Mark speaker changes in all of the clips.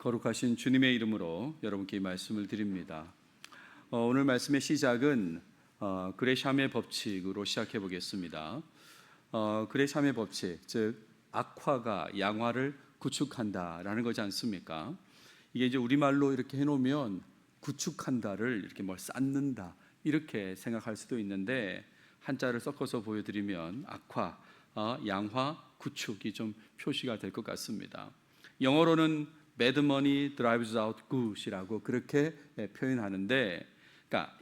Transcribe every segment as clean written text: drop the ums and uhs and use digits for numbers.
Speaker 1: 거룩하신 주님의 이름으로 여러분께 말씀을 드립니다. 오늘 말씀의 시작은 그레샴의 법칙으로 시작해 보겠습니다. 그레샴의 법칙, 즉 악화가 양화를 구축한다라는 거지 않습니까? 이게 이제 우리말로 이렇게 해놓으면 구축한다를 이렇게 쌓는다 이렇게 생각할 수도 있는데, 한자를 섞어서 보여드리면 악화, 양화, 구축이 좀 표시가 될 것 같습니다. 영어로는 bad money drives out good이라고 그렇게 표현하는데, 그러니까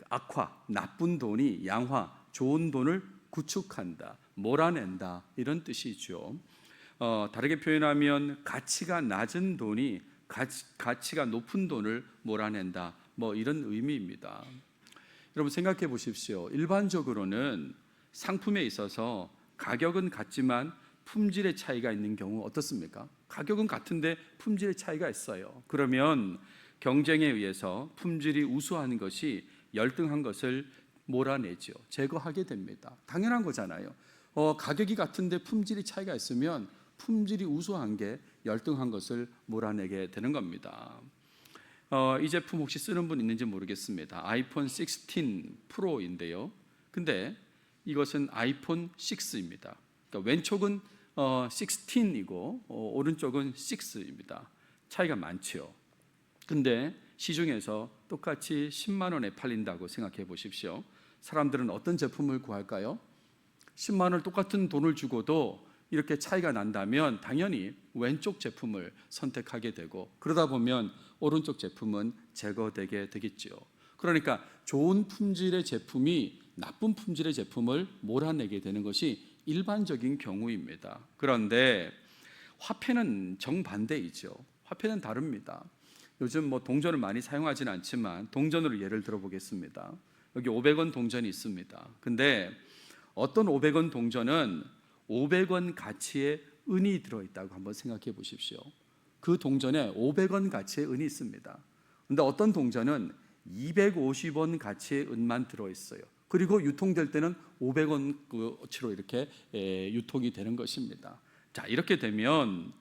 Speaker 1: 악화, 나쁜 돈이 양화, 좋은 돈을 구축한다, 몰아낸다 이런 뜻이죠. 다르게 표현하면 가치가 낮은 돈이 가치가 높은 돈을 몰아낸다, 이런 의미입니다. 여러분 생각해 보십시오. 일반적으로는 상품에 있어서 가격은 같지만 품질의 차이가 있는 경우 어떻습니까? 가격은 같은데 품질의 차이가 있어요. 그러면 경쟁에 의해서 품질이 우수한 것이 열등한 것을 몰아내죠. 제거하게 됩니다. 당연한 거잖아요. 가격이 같은데 품질이 차이가 있으면 품질이 우수한 게 열등한 것을 몰아내게 되는 겁니다. 이 제품 혹시 쓰는 분 있는지 모르겠습니다. 아이폰 16 프로인데요. 근데 이것은 아이폰 6입니다. 그러니까 왼쪽은 16이고 오른쪽은 6입니다. 차이가 많죠. 근데 시중에서 똑같이 10만 원에 팔린다고 생각해 보십시오. 사람들은 어떤 제품을 구할까요? 10만 원을 똑같은 돈을 주고도 이렇게 차이가 난다면 당연히 왼쪽 제품을 선택하게 되고, 그러다 보면 오른쪽 제품은 제거되게 되겠죠. 그러니까 좋은 품질의 제품이 나쁜 품질의 제품을 몰아내게 되는 것이 일반적인 경우입니다. 그런데 화폐는 정반대이죠. 화폐는 다릅니다. 요즘 동전을 많이 사용하지는 않지만 동전으로 예를 들어보겠습니다. 여기 500원 동전이 있습니다. 근데 어떤 500원 동전은 500원 가치의 은이 들어있다고 한번 생각해 보십시오. 그 동전에 500원 가치의 은이 있습니다. 근데 어떤 동전은 250원 가치의 은만 들어있어요. 그리고 유통될 때는 500원치로 이렇게 유통이 되는 것입니다. 자, 이렇게 되면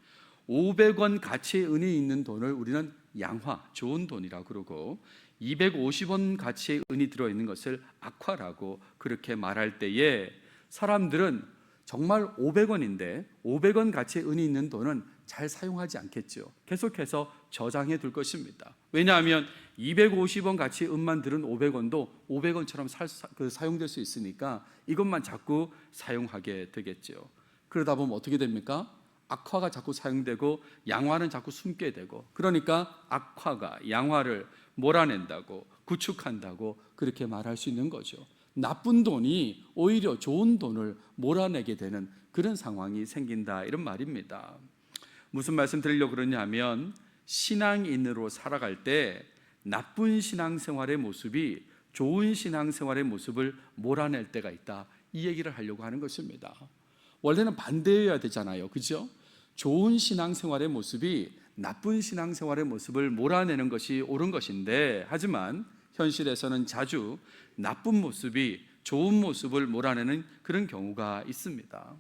Speaker 1: 500원 가치의 은이 있는 돈을 우리는 양화, 좋은 돈이라고 그러고, 250원 가치의 은이 들어있는 것을 악화라고 그렇게 말할 때에 사람들은 정말 500원인데 500원 가치의 은이 있는 돈은 잘 사용하지 않겠죠. 계속해서 저장해 둘 것입니다. 왜냐하면 250원 가치의 은만 들은 500원도 500원처럼 사용될 수 있으니까 이것만 자꾸 사용하게 되겠죠. 그러다 보면 어떻게 됩니까? 악화가 자꾸 사용되고 양화는 자꾸 숨게 되고, 그러니까 악화가 양화를 몰아낸다고, 구축한다고 그렇게 말할 수 있는 거죠. 나쁜 돈이 오히려 좋은 돈을 몰아내게 되는 그런 상황이 생긴다, 이런 말입니다. 무슨 말씀 드리려고 그러냐면, 신앙인으로 살아갈 때 나쁜 신앙생활의 모습이 좋은 신앙생활의 모습을 몰아낼 때가 있다, 이 얘기를 하려고 하는 것입니다. 원래는 반대여야 되잖아요, 그죠? 좋은 신앙생활의 모습이 나쁜 신앙생활의 모습을 몰아내는 것이 옳은 것인데, 하지만 현실에서는 자주 나쁜 모습이 좋은 모습을 몰아내는 그런 경우가 있습니다.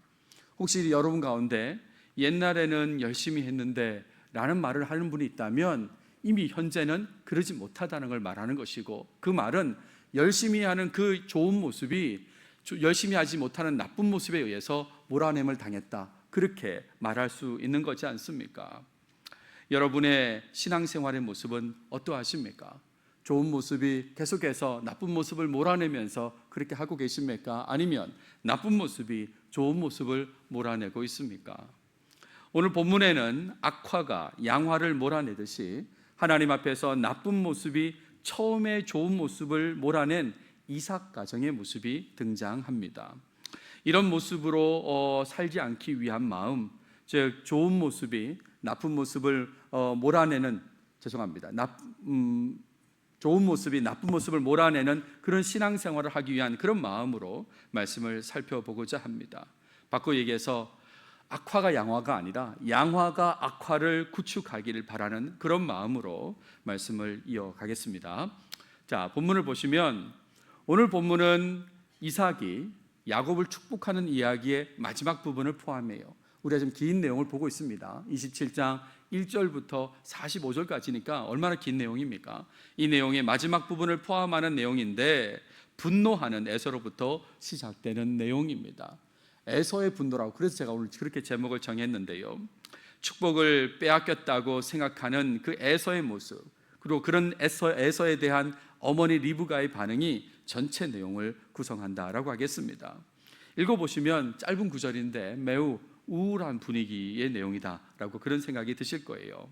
Speaker 1: 혹시 여러분 가운데 옛날에는 열심히 했는데 라는 말을 하는 분이 있다면, 이미 현재는 그러지 못하다는 걸 말하는 것이고, 그 말은 열심히 하는 그 좋은 모습이 열심히 하지 못하는 나쁜 모습에 의해서 몰아냄을 당했다, 그렇게 말할 수 있는 거지 않습니까? 여러분의 신앙생활의 모습은 어떠하십니까? 좋은 모습이 계속해서 나쁜 모습을 몰아내면서 그렇게 하고 계십니까? 아니면 나쁜 모습이 좋은 모습을 몰아내고 있습니까? 오늘 본문에는 악화가 양화를 몰아내듯이 하나님 앞에서 나쁜 모습이 처음에 좋은 모습을 몰아낸 이삭 가정의 모습이 등장합니다. 이런 모습으로 살지 않기 위한 마음, 즉 좋은 모습이 나쁜 모습을 몰아내는, 좋은 모습이 나쁜 모습을 몰아내는 그런 신앙생활을 하기 위한 그런 마음으로 말씀을 살펴보고자 합니다. 바꿔 얘기해서 악화가 양화가 아니라 양화가 악화를 구축하기를 바라는 그런 마음으로 말씀을 이어가겠습니다. 자, 본문을 보시면 오늘 본문은 이삭이 야곱을 축복하는 이야기의 마지막 부분을 포함해요. 우리가 지금 긴 내용을 보고 있습니다. 27장 1절부터 45절까지니까 얼마나 긴 내용입니까? 이 내용의 마지막 부분을 포함하는 내용인데 분노하는 에서로부터 시작되는 내용입니다. 에서의 분노라고, 그래서 제가 오늘 그렇게 제목을 정했는데요. 축복을 빼앗겼다고 생각하는 그 에서의 모습, 그리고 그런 에서에 대한 어머니 리브가의 반응이 전체 내용을 구성한다라고 하겠습니다. 읽어보시면 짧은 구절인데 매우 우울한 분위기의 내용이다라고 그런 생각이 드실 거예요.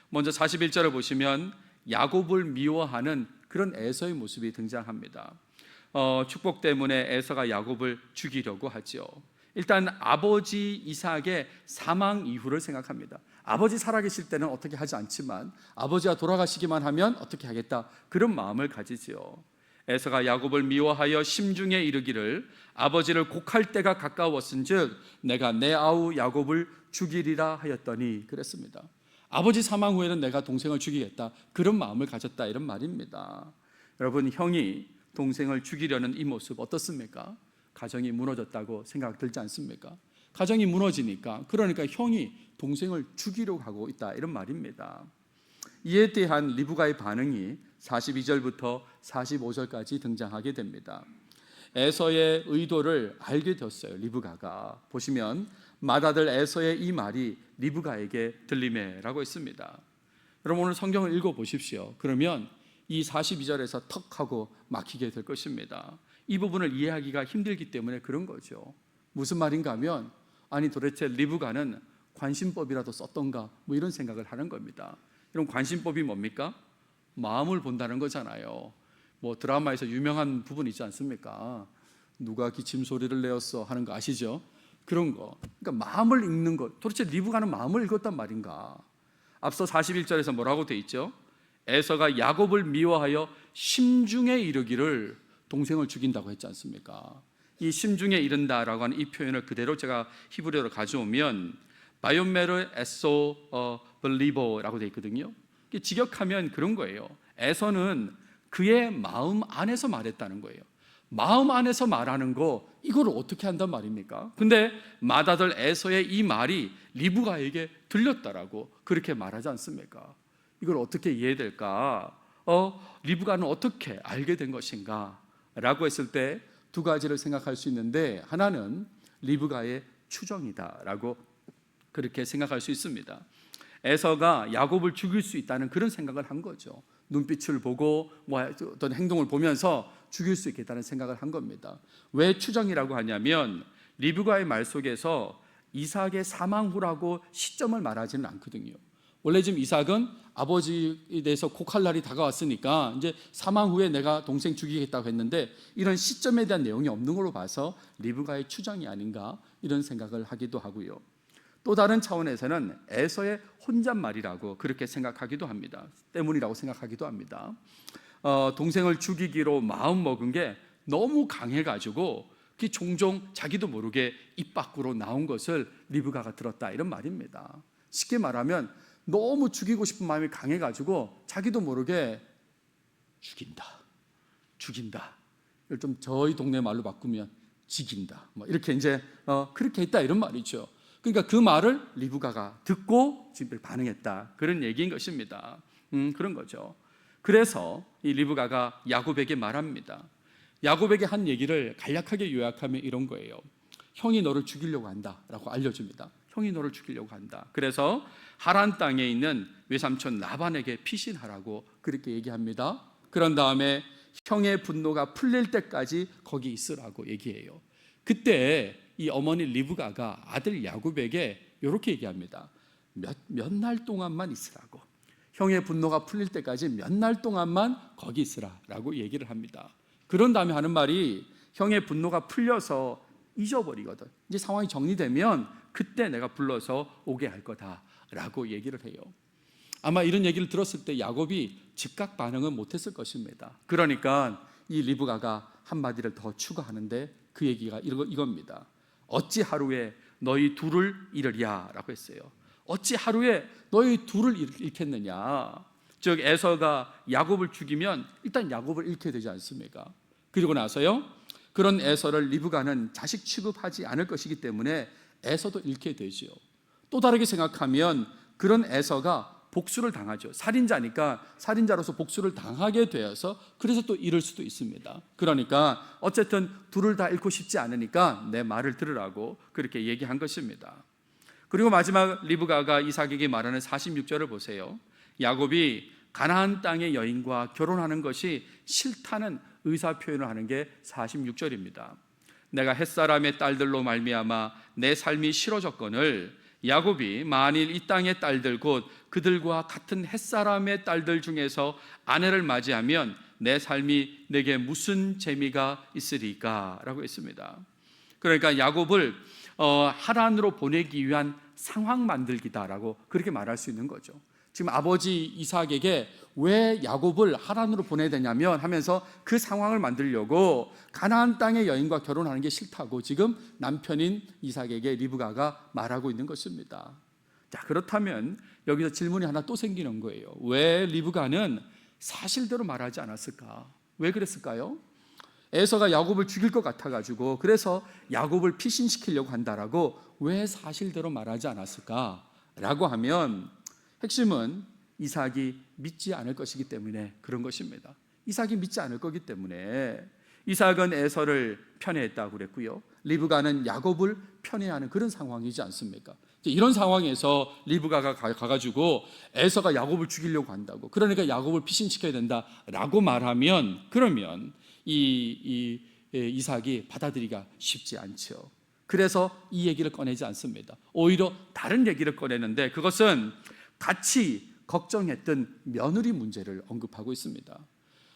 Speaker 1: 먼저 41절을 보시면 야곱을 미워하는 그런 에서의 모습이 등장합니다. 축복 때문에 에서가 야곱을 죽이려고 하죠. 일단 아버지 이삭의 사망 이후를 생각합니다. 아버지 살아계실 때는 어떻게 하지 않지만 아버지가 돌아가시기만 하면 어떻게 하겠다, 그런 마음을 가지지요. 에서가 야곱을 미워하여 심중에 이르기를 아버지를 곡할 때가 가까웠은즉 내가 내 아우 야곱을 죽이리라 하였더니 그랬습니다. 아버지 사망 후에는 내가 동생을 죽이겠다, 그런 마음을 가졌다, 이런 말입니다. 여러분, 형이 동생을 죽이려는 이 모습 어떻습니까? 가정이 무너졌다고 생각 들지 않습니까? 가정이 무너지니까, 그러니까 형이 동생을 죽이려고 하고 있다, 이런 말입니다. 이에 대한 리브가의 반응이 42절부터 45절까지 등장하게 됩니다. 에서의 의도를 알게 되었어요. 리브가가 보시면 맏아들 에서의 이 말이 리브가에게 들리매라고 했습니다. 여러분, 오늘 성경을 읽어보십시오. 그러면 이 42절에서 턱 하고 막히게 될 것입니다. 이 부분을 이해하기가 힘들기 때문에 그런 거죠. 무슨 말인가 하면, 아니 도대체 리브가는 관심법이라도 썼던가, 뭐 이런 생각을 하는 겁니다. 이런 관심법이 뭡니까? 마음을 본다는 거잖아요. 뭐 드라마에서 유명한 부분 있지 않습니까? 누가 기침 소리를 내었어 하는 거 아시죠? 그런 거. 그러니까 마음을 읽는 것. 도대체 리브가는 마음을 읽었단 말인가? 앞서 41절에서 뭐라고 돼 있죠? 에서가 야곱을 미워하여 심중에 이르기를 동생을 죽인다고 했지 않습니까? 이 심중에 이른다라고 하는 이 표현을 그대로 제가 히브리어로 가져오면 바이오메르 에소 블리버라고 돼 있거든요. 직역하면 그런 거예요. 에서는 그의 마음 안에서 말했다는 거예요. 마음 안에서 말하는 거, 이걸 어떻게 한단 말입니까? 근데 맏아들 에서의 이 말이 리브가에게 들렸다라고 그렇게 말하지 않습니까? 이걸 어떻게 이해될까? 리브가는 어떻게 알게 된 것인가? 라고 했을 때 두 가지를 생각할 수 있는데, 하나는 리브가의 추정이다라고 그렇게 생각할 수 있습니다. 에서가 야곱을 죽일 수 있다는 그런 생각을 한 거죠. 눈빛을 보고 뭐 어떤 행동을 보면서 죽일 수 있겠다는 생각을 한 겁니다. 왜 추정이라고 하냐면 리브가의 말 속에서 이삭의 사망 후라고 시점을 말하지는 않거든요. 원래 지금 이삭은 아버지에 대해서 곡할 날이 다가왔으니까 이제 사망 후에 내가 동생 죽이겠다고 했는데, 이런 시점에 대한 내용이 없는 걸로 봐서 리브가의 추정이 아닌가, 이런 생각을 하기도 하고요. 또 다른 차원에서는 에서의 혼잣말이라고 그렇게 생각하기도 합니다. 때문이라고 생각하기도 합니다. 동생을 죽이기로 마음 먹은 게 너무 강해가지고 종종 자기도 모르게 입 밖으로 나온 것을 리브가가 들었다, 이런 말입니다. 쉽게 말하면 너무 죽이고 싶은 마음이 강해가지고 자기도 모르게 죽인다. 이걸 좀 저희 동네 말로 바꾸면 지긴다. 뭐 이렇게 이제 그렇게 했다, 이런 말이죠. 그러니까 그 말을 리브가가 듣고 지금 반응했다, 그런 얘기인 것입니다. 그런 거죠. 그래서 이 리브가가 야곱에게 말합니다. 야곱에게 한 얘기를 간략하게 요약하면 이런 거예요. 형이 너를 죽이려고 한다라고 알려줍니다. 형이 너를 죽이려고 한다. 그래서 하란 땅에 있는 외삼촌 라반에게 피신하라고 그렇게 얘기합니다. 그런 다음에 형의 분노가 풀릴 때까지 거기 있으라고 얘기해요. 그때 이 어머니 리브가가 아들 야곱에게 이렇게 얘기합니다. 몇 날 동안만 있으라고. 형의 분노가 풀릴 때까지 몇 날 동안만 거기 있으라라고 얘기를 합니다. 그런 다음에 하는 말이, 형의 분노가 풀려서 잊어버리거든. 이제 상황이 정리되면 그때 내가 불러서 오게 할 거다라고 얘기를 해요. 아마 이런 얘기를 들었을 때 야곱이 즉각 반응은 못했을 것입니다. 그러니까 이 리브가가 한마디를 더 추가하는데 그 얘기가 이겁니다. 어찌 하루에 너희 둘을 잃으랴라고 했어요. 어찌 하루에 너희 둘을 잃겠느냐. 즉 에서가 야곱을 죽이면 일단 야곱을 잃게 되지 않습니까? 그리고 나서요, 그런 에서를 리브가는 자식 취급하지 않을 것이기 때문에 에서도 잃게 되지요. 또 다르게 생각하면 그런 에서가 복수를 당하죠. 살인자니까 살인자로서 복수를 당하게 되어서 그래서 또 잃을 수도 있습니다. 그러니까 어쨌든 둘을 다 잃고 싶지 않으니까 내 말을 들으라고 그렇게 얘기한 것입니다. 그리고 마지막 리브가가 이삭에게 말하는 46절을 보세요. 야곱이 가나안 땅의 여인과 결혼하는 것이 싫다는 의사 표현을 하는 게 46절입니다. 내가 햇사람의 딸들로 말미암아 내 삶이 싫어졌거늘 야곱이 만일 이 땅의 딸들 곧 그들과 같은 햇사람의 딸들 중에서 아내를 맞이하면 내 삶이 내게 무슨 재미가 있으리까? 라고 했습니다. 그러니까 야곱을 하란으로 보내기 위한 상황 만들기다라고 그렇게 말할 수 있는 거죠. 지금 아버지 이삭에게 왜 야곱을 하란으로 보내야 되냐면 하면서 그 상황을 만들려고 가나안 땅의 여인과 결혼하는 게 싫다고 지금 남편인 이삭에게 리브가가 말하고 있는 것입니다. 자, 그렇다면 여기서 질문이 하나 또 생기는 거예요. 왜 리브가는 사실대로 말하지 않았을까? 왜 그랬을까요? 에서가 야곱을 죽일 것 같아가지고 그래서 야곱을 피신시키려고 한다라고 왜 사실대로 말하지 않았을까? 라고 하면 핵심은 이삭이 믿지 않을 것이기 때문에 그런 것입니다. 이삭이 믿지 않을 거기 때문에 이삭은 에서를 편애했다고 그랬고요, 리브가는 야곱을 편애하는 그런 상황이지 않습니까? 이런 상황에서 리브가가 가가지고 에서가 야곱을 죽이려고 한다고, 그러니까 야곱을 피신시켜야 된다라고 말하면 그러면 이삭이 받아들이기가 쉽지 않죠. 그래서 이 얘기를 꺼내지 않습니다. 오히려 다른 얘기를 꺼내는데 그것은 같이 걱정했던 며느리 문제를 언급하고 있습니다.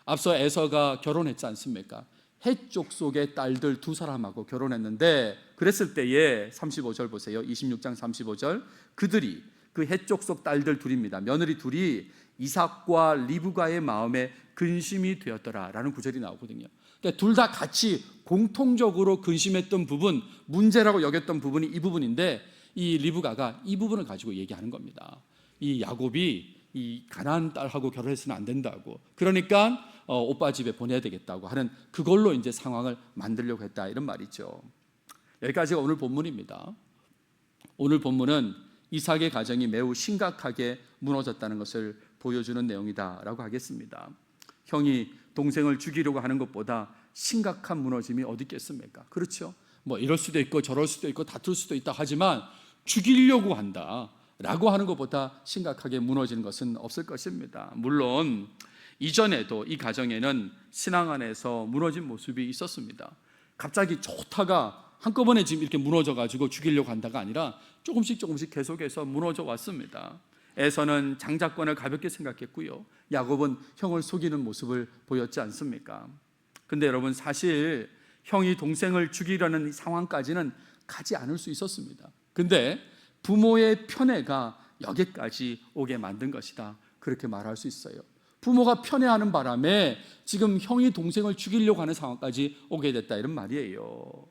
Speaker 1: 앞서 에서가 결혼했지 않습니까? 헷 족속의 딸들 두 사람하고 결혼했는데 그랬을 때에 35절 보세요. 26장 35절 그들이 그 헷 족속 딸들 둘입니다. 며느리 둘이 이삭과 리브가의 마음에 근심이 되었더라라는 구절이 나오거든요. 그러니까 둘 다 같이 공통적으로 근심했던 부분, 문제라고 여겼던 부분이 이 부분인데 이 리브가가 이 부분을 가지고 얘기하는 겁니다. 이 야곱이 이 가나안 딸하고 결혼해서는 안 된다고, 그러니까 오빠 집에 보내야 되겠다고 하는 그걸로 이제 상황을 만들려고 했다, 이런 말이죠. 여기까지가 오늘 본문입니다. 오늘 본문은 이삭의 가정이 매우 심각하게 무너졌다는 것을 보여주는 내용이다라고 하겠습니다. 형이 동생을 죽이려고 하는 것보다 심각한 무너짐이 어디 있겠습니까? 그렇죠. 뭐 이럴 수도 있고 저럴 수도 있고 다툴 수도 있다 하지만 죽이려고 한다 라고 하는 것보다 심각하게 무너지는 것은 없을 것입니다. 물론 이전에도 이 가정에는 신앙 안에서 무너진 모습이 있었습니다. 갑자기 좋다가 한꺼번에 지금 이렇게 무너져가지고 죽이려고 한다가 아니라 조금씩 계속해서 무너져 왔습니다. 에서는 장자권을 가볍게 생각했고요, 야곱은 형을 속이는 모습을 보였지 않습니까? 근데 여러분, 사실 형이 동생을 죽이려는 상황까지는 가지 않을 수 있었습니다. 근데 부모의 편애가 여기까지 오게 만든 것이다, 그렇게 말할 수 있어요. 부모가 편애하는 바람에 지금 형이 동생을 죽이려고 하는 상황까지 오게 됐다, 이런 말이에요.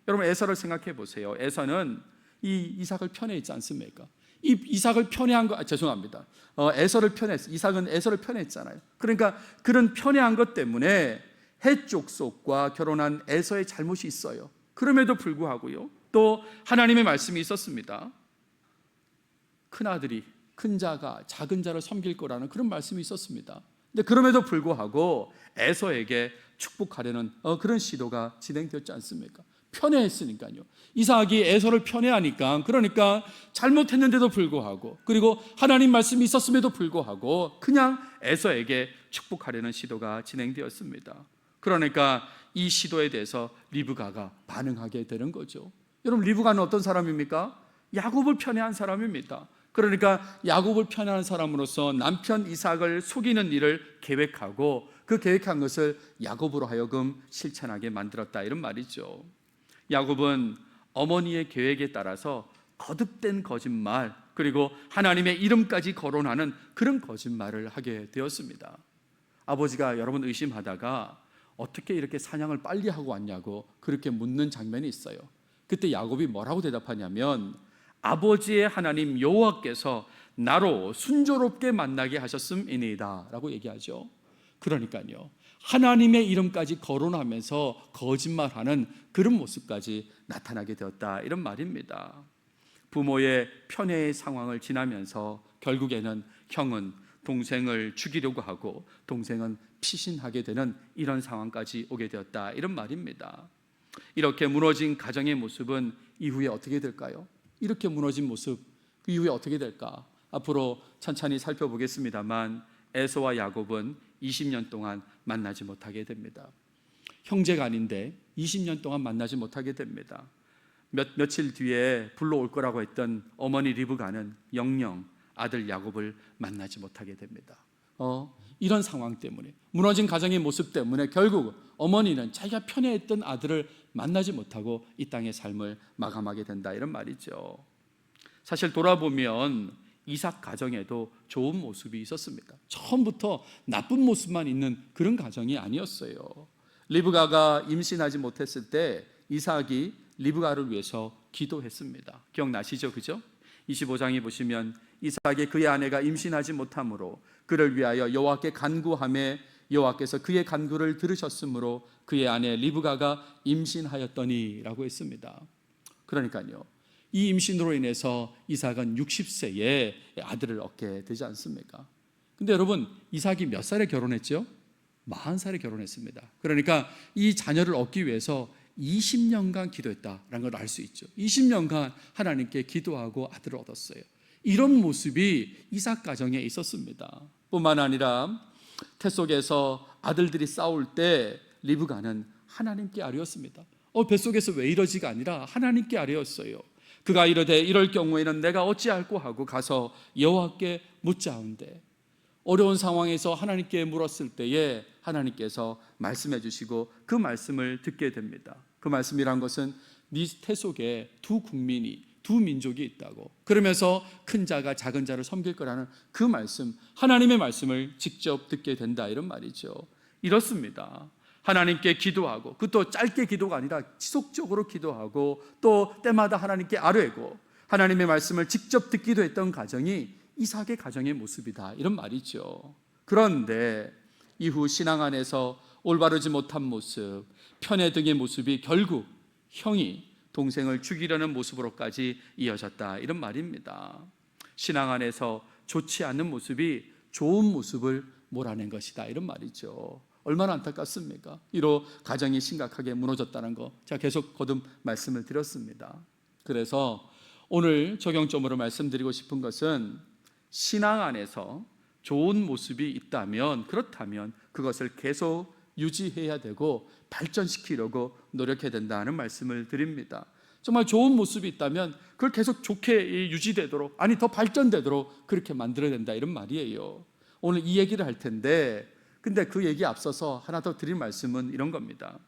Speaker 1: 여러분, 에서를 생각해 보세요. 에서는 이 이삭을 편애했지 않습니까? 이 이삭을 편애한 거, 죄송합니다. 에서를 편애했어요. 이삭은 에서를 편애했잖아요. 그러니까 그런 편애한 것 때문에 헷 족속과 결혼한 에서의 잘못이 있어요. 그럼에도 불구하고요, 또 하나님의 말씀이 있었습니다. 큰아들이 큰 자가 작은 자를 섬길 거라는 그런 말씀이 있었습니다. 근데 그럼에도 불구하고 에서에게 축복하려는 그런 시도가 진행되었지 않습니까? 편애했으니까요. 이삭이 에서를 편애하니까, 그러니까 잘못했는데도 불구하고, 그리고 하나님 말씀이 있었음에도 불구하고 그냥 에서에게 축복하려는 시도가 진행되었습니다. 그러니까 이 시도에 대해서 리브가가 반응하게 되는 거죠. 여러분, 리브가는 어떤 사람입니까? 야곱을 편애한 사람입니다. 그러니까 야곱을 편애한 사람으로서 남편 이삭을 속이는 일을 계획하고 그 계획한 것을 야곱으로 하여금 실천하게 만들었다, 이런 말이죠. 야곱은 어머니의 계획에 따라서 거듭된 거짓말, 그리고 하나님의 이름까지 거론하는 그런 거짓말을 하게 되었습니다. 아버지가 여러 번 의심하다가 어떻게 이렇게 사냥을 빨리 하고 왔냐고 그렇게 묻는 장면이 있어요. 그때 야곱이 뭐라고 대답하냐면 아버지의 하나님 여호와께서 나로 순조롭게 만나게 하셨음이니이다 라고 얘기하죠. 그러니까요, 하나님의 이름까지 거론하면서 거짓말하는 그런 모습까지 나타나게 되었다, 이런 말입니다. 부모의 편애의 상황을 지나면서 결국에는 형은 동생을 죽이려고 하고 동생은 피신하게 되는 이런 상황까지 오게 되었다, 이런 말입니다. 이렇게 무너진 가정의 모습은 이후에 어떻게 될까요? 이렇게 무너진 모습, 그 이후에 어떻게 될까? 앞으로 천천히 살펴보겠습니다만 에서와 야곱은 20년 동안 만나지 못하게 됩니다. 형제가 아닌데 20년 동안 만나지 못하게 됩니다. 며칠 뒤에 불러올 거라고 했던 어머니 리브가는 영영 아들 야곱을 만나지 못하게 됩니다. 이런 상황 때문에, 무너진 가정의 모습 때문에 결국 어머니는 자기가 편애했던 아들을 만나지 못하고 이 땅의 삶을 마감하게 된다, 이런 말이죠. 사실 돌아보면 이삭 가정에도 좋은 모습이 있었습니다. 처음부터 나쁜 모습만 있는 그런 가정이 아니었어요. 리브가가 임신하지 못했을 때 이삭이 리브가를 위해서 기도했습니다. 기억나시죠? 그죠? 25장에 보시면 이삭이 그의 아내가 임신하지 못함으로 그를 위하여 여호와께 간구하매 여호와께서 그의 간구를 들으셨으므로 그의 아내 리브가가 임신하였더니 라고 했습니다. 그러니까요, 이 임신으로 인해서 이삭은 60세에 아들을 얻게 되지 않습니까? 근데 여러분, 이삭이 몇 살에 결혼했죠? 40살에 결혼했습니다. 그러니까 이 자녀를 얻기 위해서 20년간 기도했다라는 걸 알 수 있죠. 20년간 하나님께 기도하고 아들을 얻었어요. 이런 모습이 이삭 가정에 있었습니다. 뿐만 아니라 태 속에서 아들들이 싸울 때 리브가는 하나님께 아뢰었습니다. 뱃속에서 왜 이러지가 아니라 하나님께 아뢰었어요. 그가 이르되 이럴 경우에는 내가 어찌할꼬 하고 가서 여호와께 묻자온대. 어려운 상황에서 하나님께 물었을 때에 하나님께서 말씀해 주시고 그 말씀을 듣게 됩니다. 그 말씀이란 것은 네 태 속에 두 국민이, 두 민족이 있다고, 그러면서 큰 자가 작은 자를 섬길 거라는 그 말씀, 하나님의 말씀을 직접 듣게 된다, 이런 말이죠. 이렇습니다. 하나님께 기도하고, 그것도 짧게 기도가 아니라 지속적으로 기도하고 또 때마다 하나님께 아뢰고 하나님의 말씀을 직접 듣기도 했던 가정이 이삭의 가정의 모습이다, 이런 말이죠. 그런데 이후 신앙 안에서 올바르지 못한 모습, 편애 등의 모습이 결국 형이 동생을 죽이려는 모습으로까지 이어졌다, 이런 말입니다. 신앙 안에서 좋지 않은 모습이 좋은 모습을 몰아낸 것이다, 이런 말이죠. 얼마나 안타깝습니까? 이로 가정이 심각하게 무너졌다는 거 제가 계속 거듭 말씀을 드렸습니다. 그래서 오늘 적용점으로 말씀드리고 싶은 것은 신앙 안에서 좋은 모습이 있다면, 그렇다면 그것을 계속 유지해야 되고 발전시키려고 노력해야 된다는 말씀을 드립니다. 정말 좋은 모습이 있다면 그걸 계속 좋게 유지되도록, 아니 더 발전되도록 그렇게 만들어야 된다, 이런 말이에요. 오늘 이 얘기를 할 텐데, 근데 그 얘기 앞서서 하나 더 드릴 말씀은 이런 겁니다.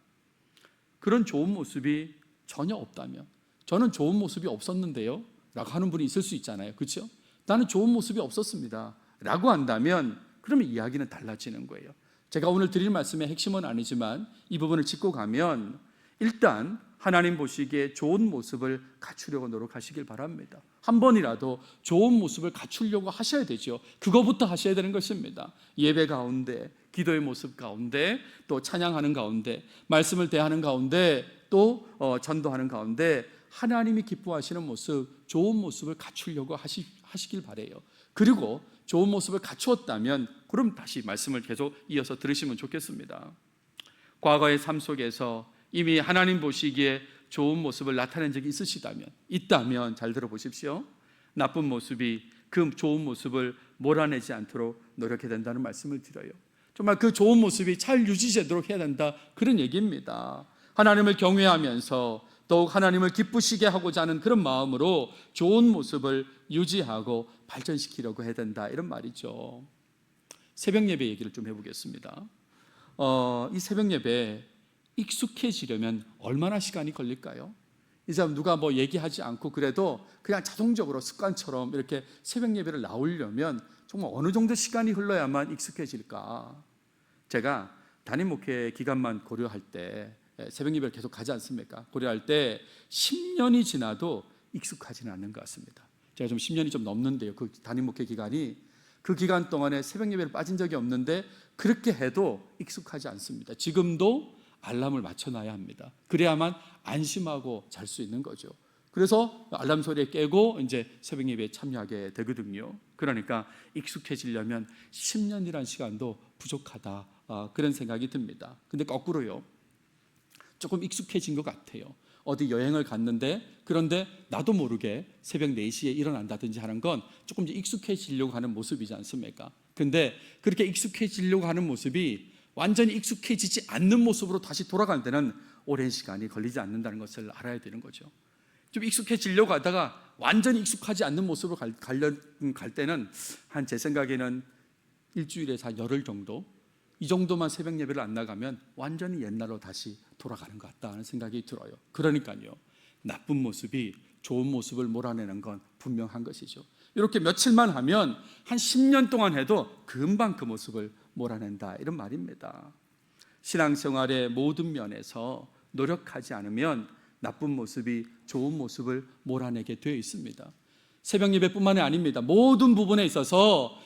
Speaker 1: 그런 좋은 모습이 전혀 없다면, 저는 좋은 모습이 없었는데요 라고 하는 분이 있을 수 있잖아요. 그렇죠? 나는 좋은 모습이 없었습니다 라고 한다면 그러면 이야기는 달라지는 거예요. 제가 오늘 드릴 말씀의 핵심은 아니지만 이 부분을 짚고 가면 일단 하나님 보시기에 좋은 모습을 갖추려고 노력하시길 바랍니다. 한 번이라도 좋은 모습을 갖추려고 하셔야 되죠. 그거부터 하셔야 되는 것입니다. 예배 가운데, 기도의 모습 가운데, 또 찬양하는 가운데, 말씀을 대하는 가운데, 또 전도하는 가운데 하나님이 기뻐하시는 모습, 좋은 모습을 갖추려고 하시길 바라요. 그리고 좋은 모습을 갖추었다면 그럼 다시 말씀을 계속 이어서 들으시면 좋겠습니다. 과거의 삶 속에서 이미 하나님 보시기에 좋은 모습을 나타낸 적이 있다면 잘 들어보십시오. 나쁜 모습이 그 좋은 모습을 몰아내지 않도록 노력해야 된다는 말씀을 드려요. 정말 그 좋은 모습이 잘 유지되도록 해야 된다, 그런 얘기입니다. 하나님을 경외하면서 더욱 하나님을 기쁘시게 하고자 하는 그런 마음으로 좋은 모습을 유지하고 발전시키려고 해야 된다, 이런 말이죠. 새벽 예배 얘기를 좀 해보겠습니다. 이 새벽 예배 익숙해지려면 얼마나 시간이 걸릴까요? 이제 누가 뭐 얘기하지 않고 그래도 그냥 자동적으로 습관처럼 이렇게 새벽 예배를 나오려면 정말 어느 정도 시간이 흘러야만 익숙해질까? 제가 담임 목회 기간만 고려할 때 새벽 예배를 계속 가지 않습니까? 고려할 때 10년이 지나도 익숙하지는 않는 것 같습니다. 제가 좀 10년이 좀 넘는데요, 그 담임 목회 기간이. 그 기간 동안에 새벽 예배를 빠진 적이 없는데 그렇게 해도 익숙하지 않습니다. 지금도 알람을 맞춰놔야 합니다. 그래야만 안심하고 잘 수 있는 거죠. 그래서 알람 소리에 깨고 이제 새벽 예배에 참여하게 되거든요. 그러니까 익숙해지려면 10년이라는 시간도 부족하다, 그런 생각이 듭니다. 근데 거꾸로요, 조금 익숙해진 것 같아요. 어디 여행을 갔는데 그런데 나도 모르게 새벽 4시에 일어난다든지 하는 건 조금 이제 익숙해지려고 하는 모습이지 않습니까? 근데 그렇게 익숙해지려고 하는 모습이 완전히 익숙해지지 않는 모습으로 다시 돌아갈 때는 오랜 시간이 걸리지 않는다는 것을 알아야 되는 거죠. 좀 익숙해지려고 하다가 완전히 익숙하지 않는 모습으로 갈 때는 한 제 생각에는 일주일에서 한 열흘 정도, 이 정도만 새벽 예배를 안 나가면 완전히 옛날로 다시 돌아가는 것 같다는 생각이 들어요. 그러니까요, 나쁜 모습이 좋은 모습을 몰아내는 건 분명한 것이죠. 이렇게 며칠만 하면 한 10년 동안 해도 금방 그 모습을 몰아낸다, 이런 말입니다. 신앙생활의 모든 면에서 노력하지 않으면 나쁜 모습이 좋은 모습을 몰아내게 되어 있습니다. 새벽 예배뿐만이 아닙니다. 모든 부분에 있어서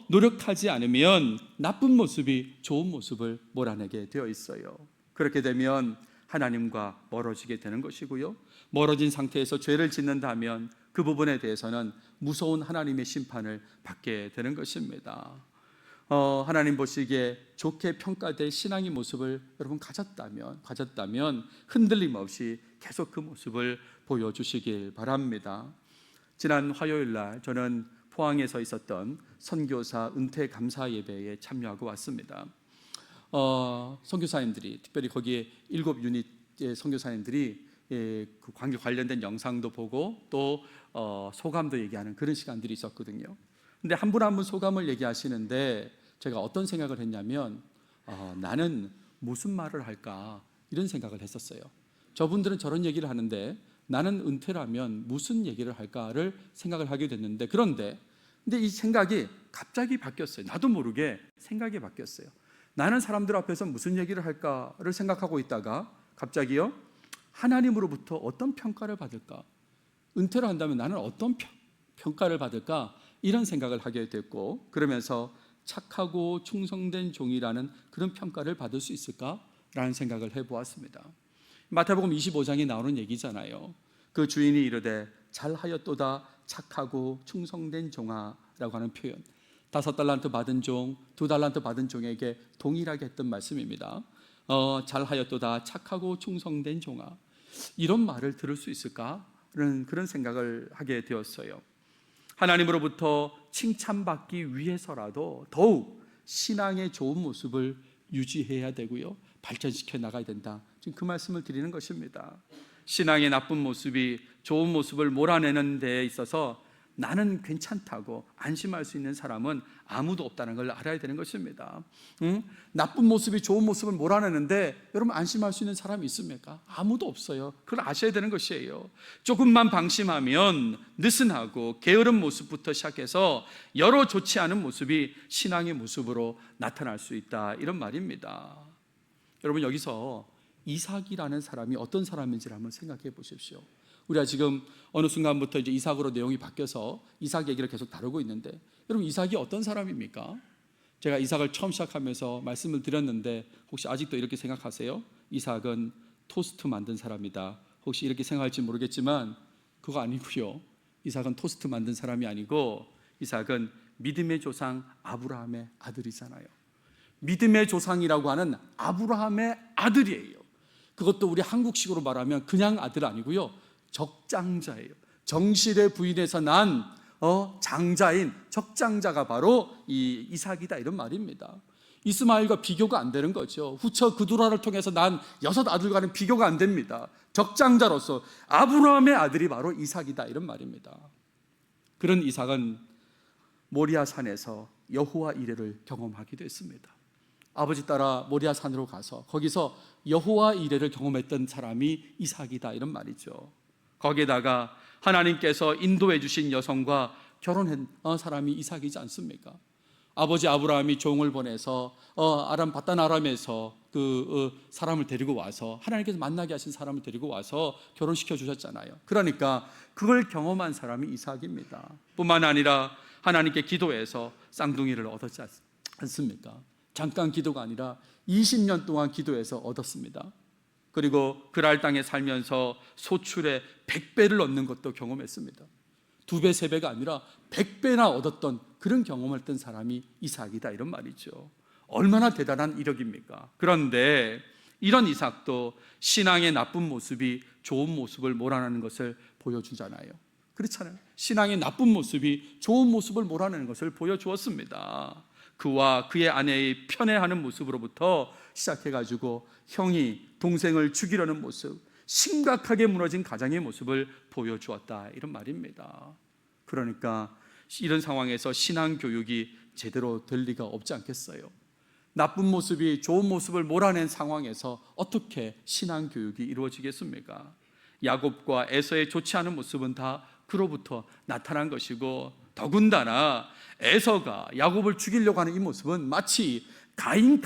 Speaker 1: 노력하지 않으면 나쁜 모습이 좋은 모습을 몰아내게 되어 있어요. 그렇게 되면 하나님과 멀어지게 되는 것이고요, 멀어진 상태에서 죄를 짓는다면 그 부분에 대해서는 무서운 하나님의 심판을 받게 되는 것입니다. 하나님 보시기에 좋게 평가될 신앙의 모습을 여러분 가졌다면 흔들림 없이 계속 그 모습을 보여주시길 바랍니다. 지난 화요일 날 저는 포항에서 있었던 선교사 은퇴 감사 예배에 참여하고 왔습니다. 선교사님들이, 특별히 거기에 7유닛의 선교사님들이 그 관계 관련된 영상도 보고 또 소감도 얘기하는 그런 시간들이 있었거든요. 근데 한 분 한 분 소감을 얘기하시는데 제가 어떤 생각을 했냐면 나는 무슨 말을 할까, 이런 생각을 했었어요. 저분들은 저런 얘기를 하는데 나는 은퇴라면 무슨 얘기를 할까를 생각을 하게 됐는데, 근데 이 생각이 갑자기 바뀌었어요. 나도 모르게 생각이 바뀌었어요. 나는 사람들 앞에서 무슨 얘기를 할까를 생각하고 있다가 갑자기요, 하나님으로부터 어떤 평가를 받을까, 은퇴를 한다면 나는 어떤 평가를 받을까, 이런 생각을 하게 됐고, 그러면서 착하고 충성된 종이라는 그런 평가를 받을 수 있을까라는 생각을 해보았습니다. 마태복음 25장에 나오는 얘기잖아요. 그 주인이 이르되 잘하였도다 착하고 충성된 종아라고 하는 표현, 5달란트 받은 종, 2달란트 받은 종에게 동일하게 했던 말씀입니다. 잘하였도다 착하고 충성된 종아, 이런 말을 들을 수 있을까라는 그런 생각을 하게 되었어요. 하나님으로부터 칭찬받기 위해서라도 더욱 신앙의 좋은 모습을 유지해야 되고요, 발전시켜 나가야 된다, 지금 그 말씀을 드리는 것입니다. 신앙의 나쁜 모습이 좋은 모습을 몰아내는 데에 있어서 나는 괜찮다고 안심할 수 있는 사람은 아무도 없다는 걸 알아야 되는 것입니다. 나쁜 모습이 좋은 모습을 몰아내는데 여러분 안심할 수 있는 사람이 있습니까? 아무도 없어요. 그걸 아셔야 되는 것이에요. 조금만 방심하면 느슨하고 게으른 모습부터 시작해서 여러 좋지 않은 모습이 신앙의 모습으로 나타날 수 있다, 이런 말입니다. 여러분, 여기서 이삭이라는 사람이 어떤 사람인지를 한번 생각해 보십시오. 우리가 지금 어느 순간부터 이제 이삭으로 내용이 바뀌어서 이삭 얘기를 계속 다루고 있는데, 여러분 이삭이 어떤 사람입니까? 제가 이삭을 처음 시작하면서 말씀을 드렸는데 혹시 아직도 이렇게 생각하세요? 이삭은 토스트 만든 사람이다. 혹시 이렇게 생각할지 모르겠지만 그거 아니고요. 이삭은 토스트 만든 사람이 아니고 이삭은 믿음의 조상 아브라함의 아들이잖아요. 믿음의 조상이라고 하는 아브라함의 아들이에요. 그것도 우리 한국식으로 말하면 그냥 아들 아니고요, 적장자예요. 정실의 부인에서 난 장자인 적장자가 바로 이 이삭이다, 이런 말입니다. 이스마엘과 비교가 안 되는 거죠. 후처 그두라를 통해서 난 6 아들과는 비교가 안 됩니다. 적장자로서 아브라함의 아들이 바로 이삭이다, 이런 말입니다. 그런 이삭은 모리아 산에서 여호와 이레를 경험하기도 했습니다. 아버지 따라 모리아 산으로 가서 거기서 여호와 이레를 경험했던 사람이 이삭이다, 이런 말이죠. 거기에다가 하나님께서 인도해 주신 여성과 결혼한 사람이 이삭이지 않습니까? 아버지 아브라함이 종을 보내서 아람 바단 아람에서 그 사람을 데리고 와서 하나님께서 만나게 하신 사람을 데리고 와서 결혼시켜 주셨잖아요. 그러니까 그걸 경험한 사람이 이삭입니다. 뿐만 아니라 하나님께 기도해서 쌍둥이를 얻었지 않습니까? 잠깐 기도가 아니라 20년 동안 기도해서 얻었습니다. 그리고 그랄 땅에 살면서 소출의 100배를 얻는 것도 경험했습니다. 2배, 3배가 아니라 100배나 얻었던 그런 경험을 했던 사람이 이삭이다, 이런 말이죠. 얼마나 대단한 이력입니까? 그런데 이런 이삭도 신앙의 나쁜 모습이 좋은 모습을 몰아내는 것을 보여주잖아요. 그렇잖아요. 신앙의 나쁜 모습이 좋은 모습을 몰아내는 것을 보여주었습니다. 그와 그의 아내의 편애하는 모습으로부터 시작해가지고 형이 동생을 죽이려는 모습, 심각하게 무너진 가정의 모습을 보여주었다, 이런 말입니다. 그러니까 이런 상황에서 신앙 교육이 제대로 될 리가 없지 않겠어요? 나쁜 모습이 좋은 모습을 몰아낸 상황에서 어떻게 신앙 교육이 이루어지겠습니까? 야곱과 에서의 좋지 않은 모습은 다 그로부터 나타난 것이고, 더군다나 에서가 야곱을 죽이려고 하는 이 모습은 마치 가인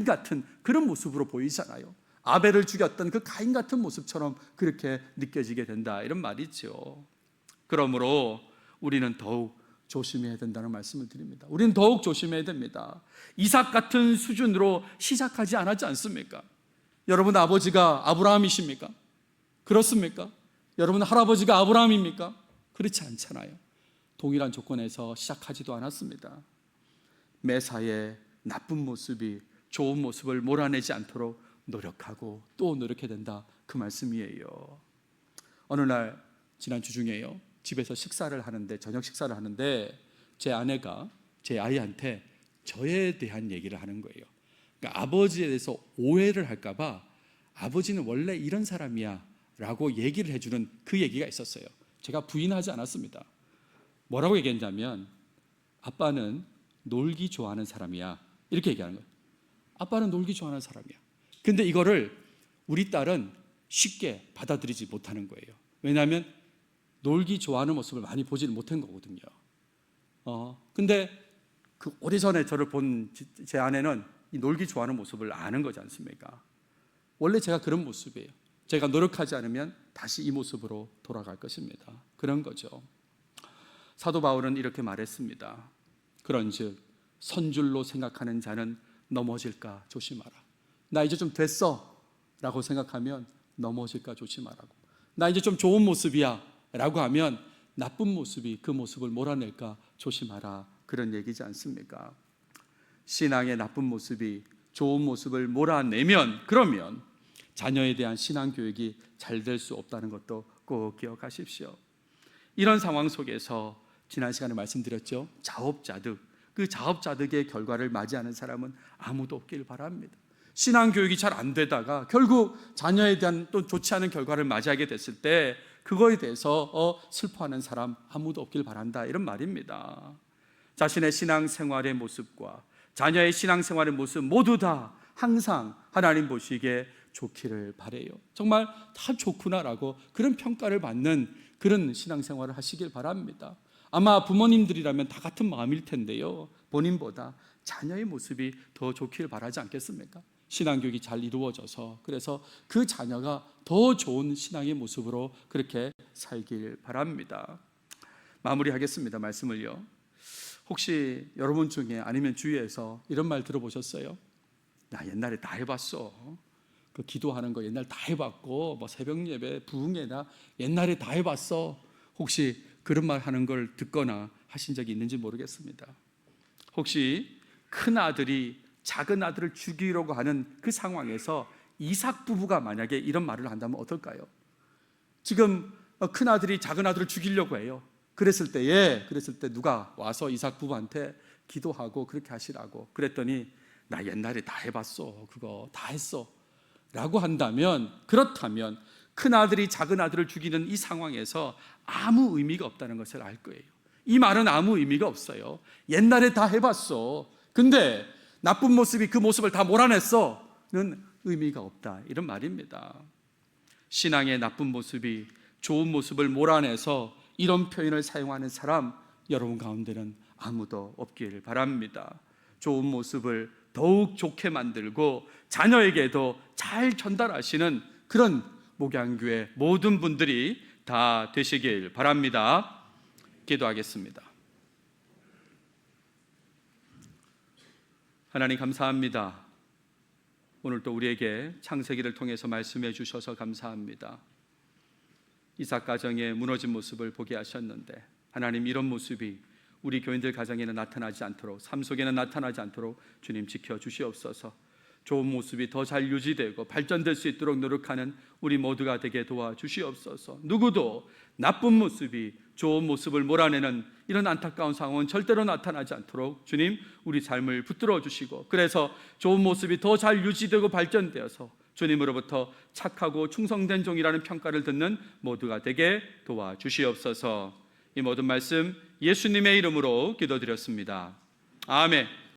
Speaker 1: 같은 그런 모습으로 보이잖아요. 아벨을 죽였던 그 가인 같은 모습처럼 그렇게 느껴지게 된다, 이런 말이죠. 그러므로 우리는 더욱 조심해야 된다는 말씀을 드립니다. 우리는 더욱 조심해야 됩니다. 이삭 같은 수준으로 시작하지 않았지 않습니까? 여러분 아버지가 아브라함이십니까? 그렇습니까? 여러분 할아버지가 아브라함입니까? 그렇지 않잖아요. 동일한 조건에서 시작하지도 않았습니다. 매사에 나쁜 모습이 좋은 모습을 몰아내지 않도록 노력하고 또 노력해야 된다, 그 말씀이에요. 어느 날 지난주 중에요, 집에서 저녁 식사를 하는데 제 아내가 제 아이한테 저에 대한 얘기를 하는 거예요. 그러니까 아버지에 대해서 오해를 할까 봐 아버지는 원래 이런 사람이야 라고 얘기를 해주는 그 얘기가 있었어요. 제가 부인하지 않았습니다. 뭐라고 얘기했냐면, 아빠는 놀기 좋아하는 사람이야, 이렇게 얘기하는 거예요. 아빠는 놀기 좋아하는 사람이야. 근데 이거를 우리 딸은 쉽게 받아들이지 못하는 거예요. 왜냐하면 놀기 좋아하는 모습을 많이 보지는 못한 거거든요. 근데 그 오래전에 저를 본 제 아내는 이 놀기 좋아하는 모습을 아는 거지 않습니까? 원래 제가 그런 모습이에요. 제가 노력하지 않으면 다시 이 모습으로 돌아갈 것입니다. 그런 거죠. 사도 바울은 이렇게 말했습니다. 그런즉 선줄로 생각하는 자는 넘어질까 조심하라. 나 이제 좀 됐어 라고 생각하면 넘어질까 조심하라고. 나 이제 좀 좋은 모습이야 라고 하면 나쁜 모습이 그 모습을 몰아낼까 조심하라, 그런 얘기지 않습니까? 신앙의 나쁜 모습이 좋은 모습을 몰아내면, 그러면 자녀에 대한 신앙 교육이 잘 될 수 없다는 것도 꼭 기억하십시오. 이런 상황 속에서 지난 시간에 말씀드렸죠, 자업자득, 그 자업자득의 결과를 맞이하는 사람은 아무도 없기를 바랍니다. 신앙 교육이 잘 안 되다가 결국 자녀에 대한 또 좋지 않은 결과를 맞이하게 됐을 때 그거에 대해서 슬퍼하는 사람 아무도 없길 바란다, 이런 말입니다. 자신의 신앙생활의 모습과 자녀의 신앙생활의 모습 모두 다 항상 하나님 보시기에 좋기를 바라요. 정말 다 좋구나라고 그런 평가를 받는 그런 신앙생활을 하시길 바랍니다. 아마 부모님들이라면 다 같은 마음일 텐데요, 본인보다 자녀의 모습이 더 좋길 바라지 않겠습니까? 신앙교육이 잘 이루어져서, 그래서 그 자녀가 더 좋은 신앙의 모습으로 그렇게 살길 바랍니다. 마무리하겠습니다. 말씀을요. 혹시 여러분 중에 아니면 주위에서 이런 말 들어보셨어요? 나 옛날에 다 해봤어. 그 기도하는 거 옛날 다 해봤고, 뭐 새벽 예배, 부흥회나 옛날에 다 해봤어. 혹시 그런 말 하는 걸 듣거나 하신 적이 있는지 모르겠습니다. 혹시 큰 아들이 작은 아들을 죽이려고 하는 그 상황에서 이삭 부부가 만약에 이런 말을 한다면 어떨까요? 지금 큰 아들이 작은 아들을 죽이려고 해요. 그랬을 때 누가 와서 이삭 부부한테 기도하고 그렇게 하시라고 그랬더니, 나 옛날에 다 해봤어, 그거 다 했어 라고 한다면, 그렇다면 큰 아들이 작은 아들을 죽이는 이 상황에서 아무 의미가 없다는 것을 알 거예요. 이 말은 아무 의미가 없어요. 옛날에 다 해봤어, 근데 나쁜 모습이 그 모습을 다 몰아냈어는 의미가 없다, 이런 말입니다. 신앙의 나쁜 모습이 좋은 모습을 몰아내서 이런 표현을 사용하는 사람, 여러분 가운데는 아무도 없기를 바랍니다. 좋은 모습을 더욱 좋게 만들고 자녀에게도 잘 전달하시는 그런 목양교회 모든 분들이 다 되시길 바랍니다. 기도하겠습니다. 하나님 감사합니다. 오늘 또 우리에게 창세기를 통해서 말씀해 주셔서 감사합니다. 이삭 가정의 무너진 모습을 보게 하셨는데 하나님, 이런 모습이 우리 교인들 가정에는 나타나지 않도록, 삶 속에는 나타나지 않도록 주님 지켜주시옵소서. 좋은 모습이 더 잘 유지되고 발전될 수 있도록 노력하는 우리 모두가 되게 도와주시옵소서. 누구도 나쁜 모습이 좋은 모습을 몰아내는 이런 안타까운 상황은 절대로 나타나지 않도록 주님, 우리 삶을 붙들어 주시고, 그래서 좋은 모습이 더 잘 유지되고 발전되어서 주님으로부터 착하고 충성된 종이라는 평가를 듣는 모두가 되게 도와주시옵소서. 이 모든 말씀 예수님의 이름으로 기도드렸습니다. 아멘.